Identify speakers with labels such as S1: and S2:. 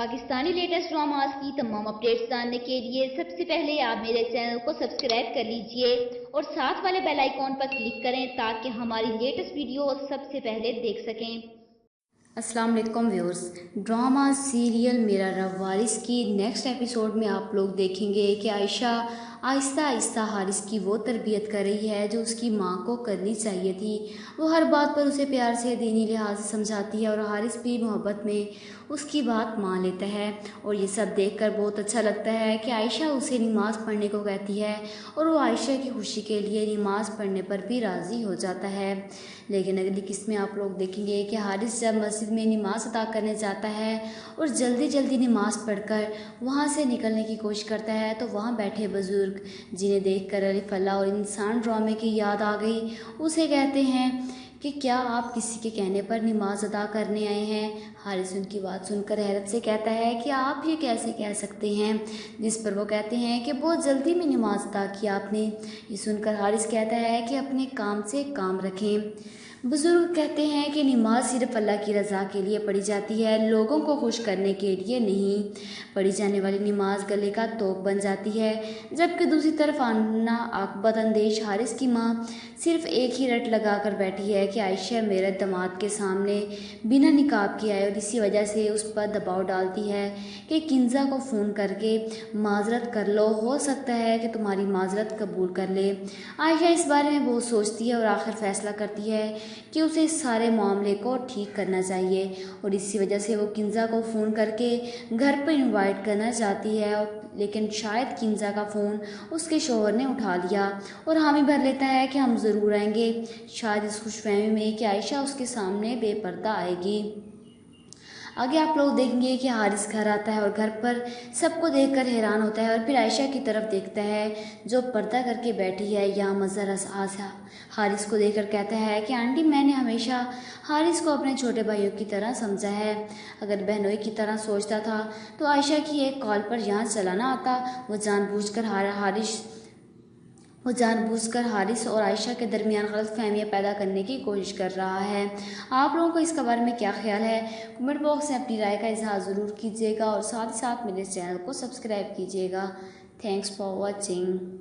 S1: Pakistani latest dramas की तमाम updates जानने के लिए सबसे पहले आप मेरे चैनल को सब्सक्राइब कर लीजिए और साथ वाले बेल आइकॉन पर क्लिक करें ताकि हमारी लेटेस्ट वीडियो सबसे पहले देख सकें।
S2: अस्सलाम वालेकुम व्यूअर्स, ड्रामा सीरियल मेरा रब वारिस की नेक्स्ट एपिसोड में आप लोग देखेंगे कि आयशा आहिस्ता आहिस्ता हारिस की वो तरबियत कर रही है जो उसकी माँ को करनी चाहिए थी। वो हर बात पर उसे प्यार से दीनी लिहाज से समझाती है और हारिस भी मोहब्बत में उसकी बात मान लेता है। और ये सब देखकर बहुत अच्छा लगता है कि आयशा उसे नमाज़ पढ़ने को कहती है और वो आयशा की खुशी के लिए नमाज़ पढ़ने पर भी राज़ी हो जाता है। लेकिन अगली किस्त में आप लोग देखेंगे कि हारिस जब मस्जिद में नमाज़ अदा करने जाता है और जल्दी जल्दी नमाज़ पढ़कर वहाँ से निकलने की कोशिश करता है तो वहाँ बैठे बुज़ुर्ग जिन्हें देखकर अलिफ अल्लाह और इंसान ड्रामे की याद आ गई उसे कहते हैं कि क्या आप किसी के कहने पर नमाज अदा करने आए हैं। हारिस उनकी बात सुनकर हैरत से कहता है कि आप ये कैसे कह सकते हैं, जिस पर वो कहते हैं कि बहुत जल्दी में नमाज अदा की आपने। ये सुनकर हारिस कहता है कि अपने काम से काम रखें। बुज़ुर्ग कहते हैं कि नमाज सिर्फ अल्लाह की रज़ा के लिए पढ़ी जाती है, लोगों को खुश करने के लिए नहीं। पढ़ी जाने वाली नमाज गले का तोप बन जाती है। जबकि दूसरी तरफ आना आकबत अंदेश हारिस की माँ सिर्फ एक ही रट लगा कर बैठी है कि आयशा मेरे दामाद के सामने बिना निकाब के आए और इसी वजह से उस पर दबाव डालती है कि किंजा को फ़ोन करके माजरत कर लो, हो सकता है कि तुम्हारी माजरत कबूल कर ले। आयशा इस बारे में बहुत सोचती है और आखिर फैसला करती है कि उसे इस सारे मामले को ठीक करना चाहिए और इसी वजह से वो किंजा को फ़ोन करके घर पर इनवाइट करना चाहती है। लेकिन शायद किंजा का फ़ोन उसके शौहर ने उठा लिया और हामी भर लेता है कि हम ज़रूर आएंगे, शायद इस खुशफहमी में कि आयशा उसके सामने बेपर्दा आएगी। आगे आप लोग देखेंगे कि हारिस घर आता है और घर पर सबको देखकर हैरान होता है और फिर आयशा की तरफ देखता है जो पर्दा करके बैठी है। यहाँ मज़हर हारिस को देखकर कहता है कि आंटी, मैंने हमेशा हारिस को अपने छोटे भाइयों की तरह समझा है। अगर बहनोई की तरह सोचता था तो आयशा की एक कॉल पर यहाँ चला ना आता। वो जानबूझकर हारिस और आयशा के दरमियान गलतफहमियां पैदा करने की कोशिश कर रहा है। आप लोगों को इसके बारे में क्या ख्याल है, कमेंट बॉक्स में अपनी राय का इजहार ज़रूर कीजिएगा और साथ ही साथ मेरे चैनल को सब्सक्राइब कीजिएगा। Thanks for watching.